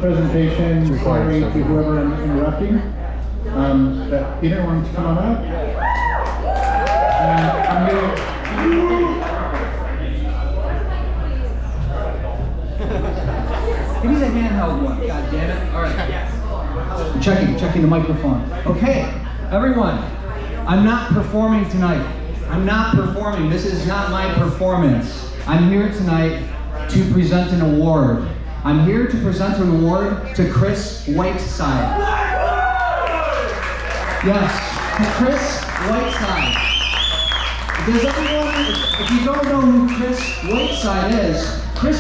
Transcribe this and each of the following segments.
presentation. Sorry to whoever I'm interrupting. But Peter, why don't you come on up? I'm going Give me the handheld one. God damn it. All right. Checking the microphone. Okay, everyone. I'm not performing tonight. I'm not performing. This is not my performance. I'm here tonight to present an award. I'm here to present an award to Chris Whiteside. Yes, to Chris Whiteside. Does everyone, if you don't know who Chris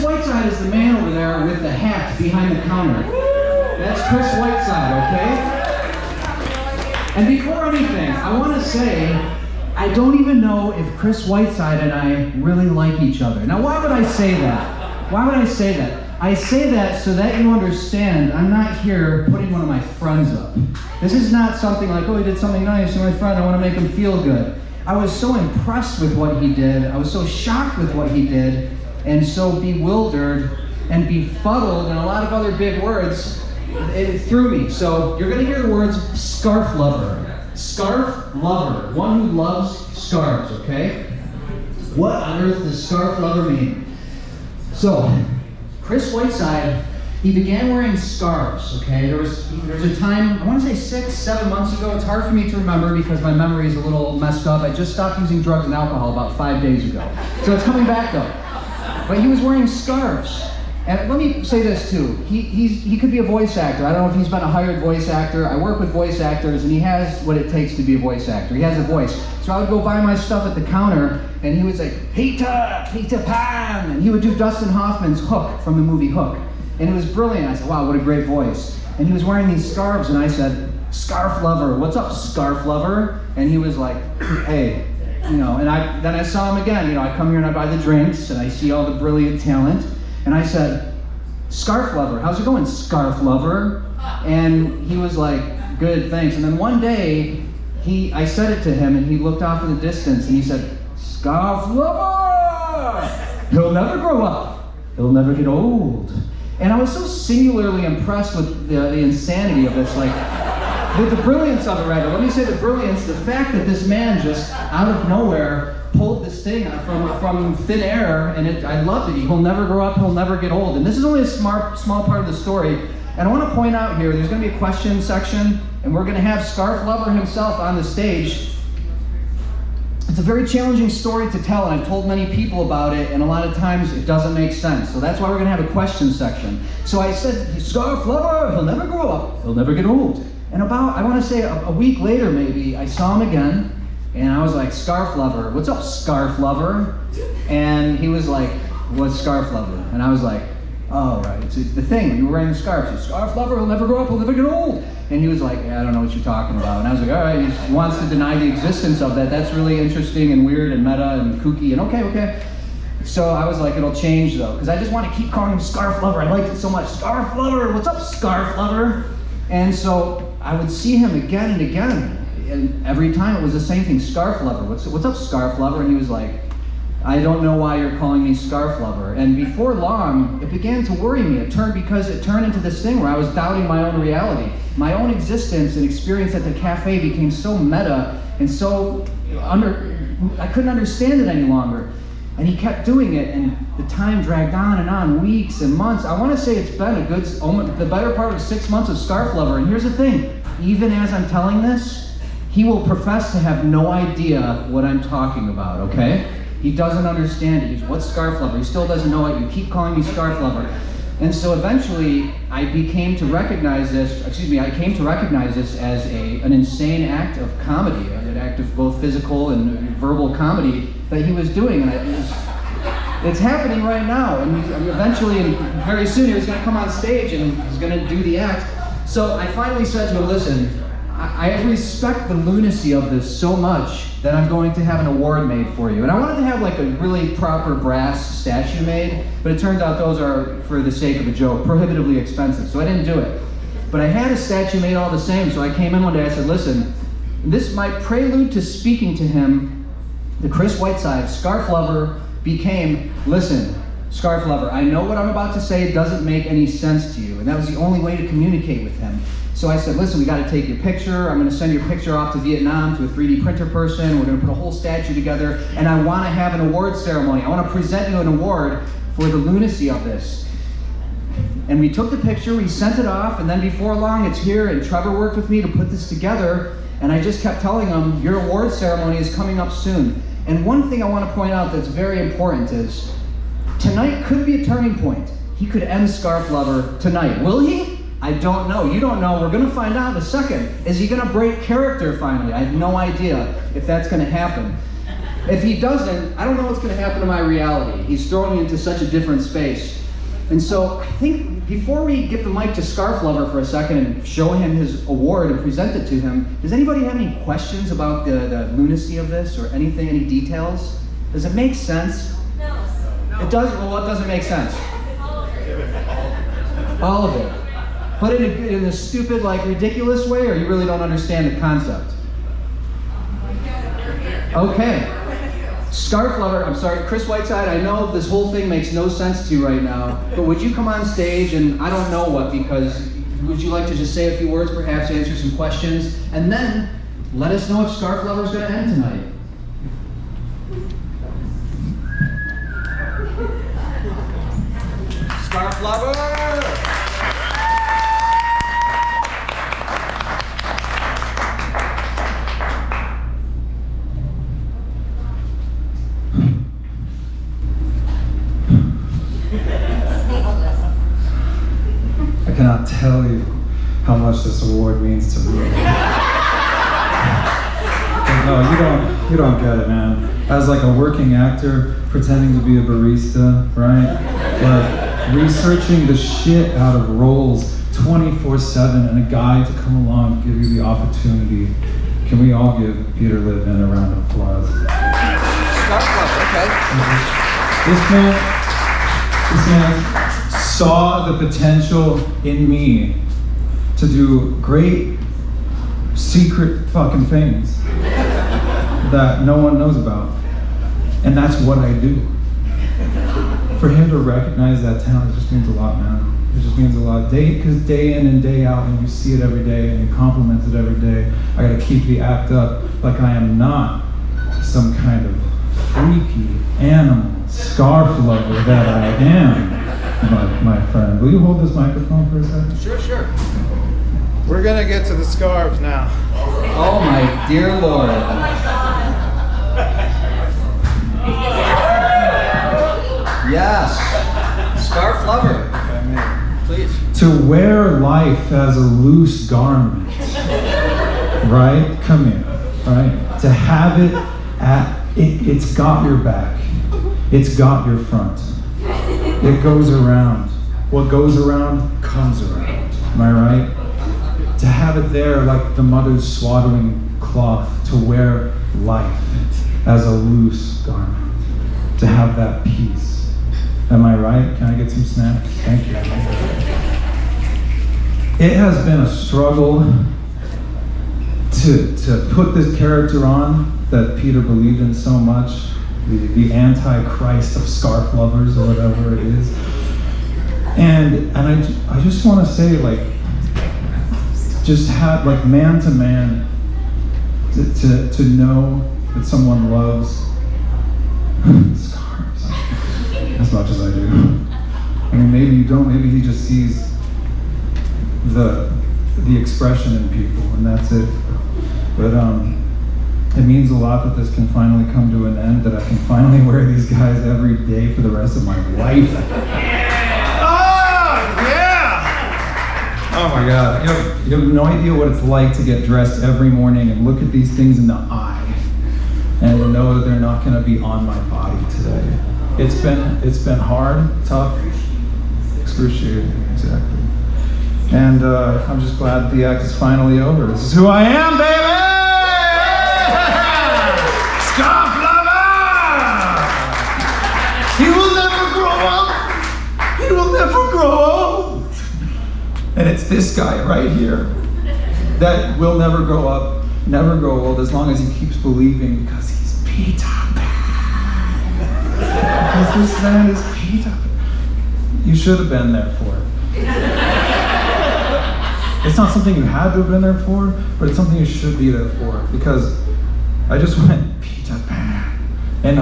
Whiteside is the man over there with the hat behind the counter. That's Chris Whiteside, okay? And before anything, I want to say, I don't even know if Chris Whiteside and I really like each other. Now, why would I say that? Why would I say that? I say that so that you understand I'm not here putting one of my friends up. This is not something like, oh, he did something nice to my friend, I want to make him feel good. I was so impressed with what he did, I was so shocked with what he did, and so bewildered and befuddled and a lot of other big words, it threw me. So you're going to hear the words scarf lover. Scarf lover, one who loves scarves, okay? What on earth does scarf lover mean? So, Chris Whiteside, he began wearing scarves, okay? There was a time, I want to say 6-7 months ago, it's hard for me to remember because my memory is a little messed up. I just stopped using drugs and alcohol about 5 days ago. So it's coming back though. But he was wearing scarves. And let me say this too, he could be a voice actor. I don't know if he's been a hired voice actor. I work with voice actors and he has what it takes to be a voice actor. He has a voice. So I would go buy my stuff at the counter and he would say, Peter Pan! And he would do Dustin Hoffman's Hook from the movie Hook. And it was brilliant. I said, wow, what a great voice. And he was wearing these scarves and I said, scarf lover, what's up, scarf lover? And he was like, hey, you know, and then I saw him again. You know, I come here and I buy the drinks and I see all the brilliant talent. And I said, scarf lover, how's it going, scarf lover? And he was like, good, thanks. And then one day, I said it to him and he looked off in the distance and he said, scarf lover! He'll never grow up. He'll never get old. And I was so singularly impressed with the insanity of this, like, with the brilliance of it, rather. Let me say the brilliance, the fact that this man just, out of nowhere, pulled this thing from thin air, and I loved it. He'll never grow up, he'll never get old. And this is only a small part of the story. And I want to point out here, there's going to be a question section, and we're going to have Scarf Lover himself on the stage. It's a very challenging story to tell, and I've told many people about it, and a lot of times it doesn't make sense. So that's why we're going to have a question section. So I said, Scarf Lover, he'll never grow up, he'll never get old. And about, I want to say a week later maybe, I saw him again, and I was like, Scarf Lover, what's up, Scarf Lover? And he was like, what's Scarf Lover? And I was like, oh, right, it's the thing, you were wearing the scarf. He said, Scarf Lover, he'll never grow up, he'll never get old. And he was like, yeah, I don't know what you're talking about. And I was like, all right, he wants to deny the existence of that. That's really interesting and weird and meta and kooky, and okay. So I was like, it'll change though, because I just want to keep calling him Scarf Lover. I liked it so much. Scarf Lover, what's up, Scarf Lover? And so I would see him again and again. And every time it was the same thing, Scarf Lover. What's up, Scarf Lover? And he was like, I don't know why you're calling me Scarf Lover. And before long, it began to worry me. Because it turned into this thing where I was doubting my own reality. My own existence and experience at the cafe became so meta and so I couldn't understand it any longer. And he kept doing it, and the time dragged on, weeks and months. I want to say it's been the better part of 6 months of Scarf Lover. And here's the thing, even as I'm telling this, he will profess to have no idea what I'm talking about, okay? He doesn't understand it. What's Scarf Lover? He still doesn't know it. You keep calling me Scarf Lover. And so eventually, I came to recognize this as an insane act of comedy, an act of both physical and verbal comedy that he was doing. And it's happening right now. And eventually, and very soon, he was going to come on stage and he's going to do the act. So I finally said to him, listen, I respect the lunacy of this so much that I'm going to have an award made for you. And I wanted to have like a really proper brass statue made, but it turns out those are, for the sake of a joke, prohibitively expensive, so I didn't do it. But I had a statue made all the same, so I came in one day, I said, listen, my prelude to speaking to him, the Chris Whiteside, Scarf Lover, became, listen, Scarf Lover, I know what I'm about to say doesn't make any sense to you, and that was the only way to communicate with him. So I said, listen, we got to take your picture. I'm going to send your picture off to Vietnam to a 3D printer person. We're going to put a whole statue together, and I want to have an award ceremony. I want to present you an award for the lunacy of this. And we took the picture, we sent it off, and then before long it's here, and Trevor worked with me to put this together, and I just kept telling him, your award ceremony is coming up soon. And one thing I want to point out that's very important is, tonight could be a turning point. He could end Scarf Lover tonight. Will he? I don't know. You don't know. We're going to find out in a second. Is he going to break character finally? I have no idea if that's going to happen. If he doesn't, I don't know what's going to happen to my reality. He's throwing me into such a different space. And so I think before we get the mic to Scarf Lover for a second and show him his award and present it to him, does anybody have any questions about the lunacy of this or anything, any details? Does it make sense? No. It doesn't. Well, what doesn't make sense? All of it. But in a stupid, like, ridiculous way, or you really don't understand the concept? Okay. Scarf Lover, I'm sorry, Chris Whiteside, I know this whole thing makes no sense to you right now, but would you come on stage and I don't know what, because would you like to just say a few words, perhaps answer some questions, and then let us know if Scarf Lover's going to end tonight? Scarf Lover! I cannot tell you how much this award means to me. No, you don't get it, man. As like a working actor, pretending to be a barista, right? Like researching the shit out of roles 24/7 and a guy to come along and give you the opportunity. Can we all give Peter Livin a round of applause? Scarf Lover, okay. This man saw the potential in me to do great secret fucking things that no one knows about. And that's what I do. For him to recognize that talent, it just means a lot, man. It just means a lot. Because day in and day out, and you see it every day, and you compliment it every day, I gotta keep the act up like I am not some kind of freaky animal scarf lover that I am. My friend, will you hold this microphone for a second? Sure. We're gonna get to the scarves now. Oh my dear Lord. Yes. Scarf Lover. Please. To wear life as a loose garment, right? Come here, right? To have it it's got your back. It's got your front. It goes around. What goes around comes around. Am I right? To have it there like the mother's swaddling cloth, to wear life as a loose garment. To have that peace. Am I right? Can I get some snaps? Thank you. It has been a struggle to put this character on that Peter believed in so much. The Antichrist of scarf lovers, or whatever it is. And I just want to say, like, just have, like, man to man, to know that someone loves scarves as much as I do. I mean, maybe you don't, maybe he just sees the expression in people, and that's it. But it means a lot that this can finally come to an end, that I can finally wear these guys every day for the rest of my life. Oh my God, you have no idea what it's like to get dressed every morning and look at these things in the eye and to know that they're not gonna be on my body today. It's been hard, tough, excruciating, exactly. And I'm just glad the act is finally over. This is who I am, baby! Scarf Lover! He will never grow up! He will never grow old! And it's this guy right here that will never grow up, never grow old, as long as he keeps believing, because he's Peter Pan. Because this man is Peter Peter. You should have been there for it. It's not something you had to have been there for, but it's something you should be there for. Because I just went, Peter Pan. And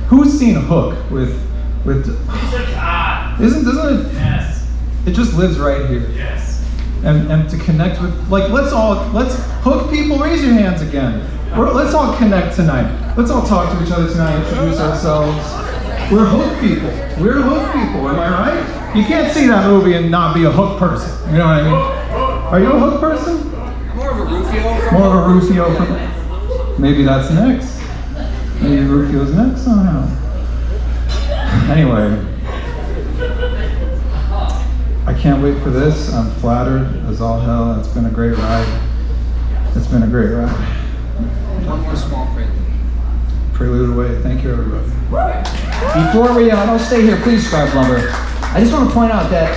who's seen Hook with doesn't it? Yes. It just lives right here. Yes. And to connect with, like, let's Hook people, raise your hands again. Let's all connect tonight. Let's all talk to each other tonight, introduce ourselves. We're Hook people. We're Hook people, am I right? You can't see that movie and not be a Hook person. You know what I mean? Are you a Hook person? More of a Rufio. More of a Rufio. Maybe that's next. Maybe Rufio's next somehow. Anyway, I can't wait for this. I'm flattered as all hell. It's been a great ride. It's been a great ride. One more small prelude. Prelude away. Thank you, everybody. Before we, don't stay here, please, Scarf Lover. I just want to point out that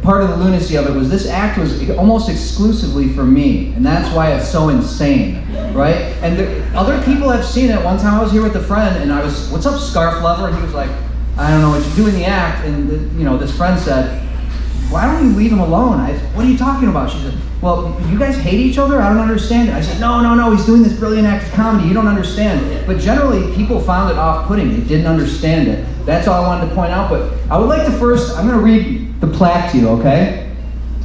part of the lunacy of it was this act was almost exclusively for me, and that's why it's so insane, right? And other people have seen it. One time I was here with a friend, and I was, "What's up, Scarf Lover?" And he was like, "I don't know what you do in the act." And this friend said, "Why don't you leave him alone?" I said, "What are you talking about?" She said, "Well, you guys hate each other? I don't understand it." I said, No, he's doing this brilliant act of comedy. You don't understand it." But generally, people found it off-putting. They didn't understand it. That's all I wanted to point out. But I would like to first, I'm going to read the plaque to you, okay?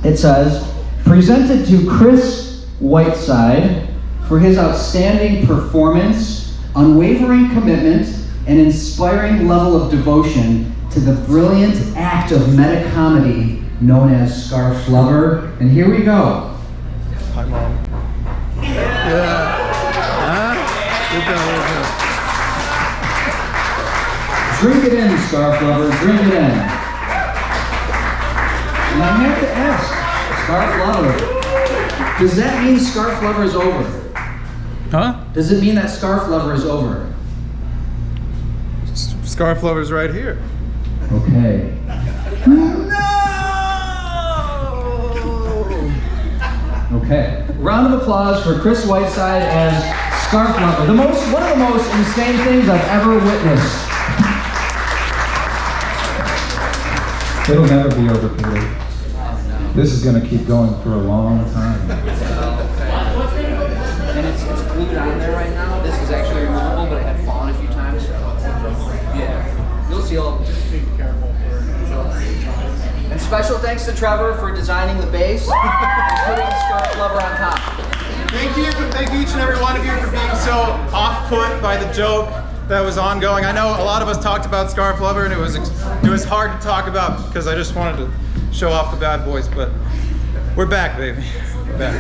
It says, "Presented to Chris Whiteside for his outstanding performance, unwavering commitment, and inspiring level of devotion to the brilliant act of meta-comedy known as Scarf Lover." And here we go. Hi, Mom. Yeah. Huh? Good job. Drink it in, Scarf Lover, drink it in. And I have to ask, Scarf Lover, does that mean Scarf Lover is over? Huh? Does it mean that Scarf Lover is over? Scarf Lover's right here. Okay. Okay. Round of applause for Chris Whiteside as Scarf Lover. One of the most insane things I've ever witnessed. It'll never be over, Peter. This is going to keep going for a long time. And it's glued on there right now. This is actually removable, but it had fallen a few times. Yeah. You'll see all. And special thanks to Trevor for designing the base and putting Scarf Lover on top. Thank you each and every one of you for being so off-put by the joke that was ongoing. I know a lot of us talked about Scarf Lover, and it was hard to talk about because I just wanted to show off the bad boys, but we're back, baby. We're back.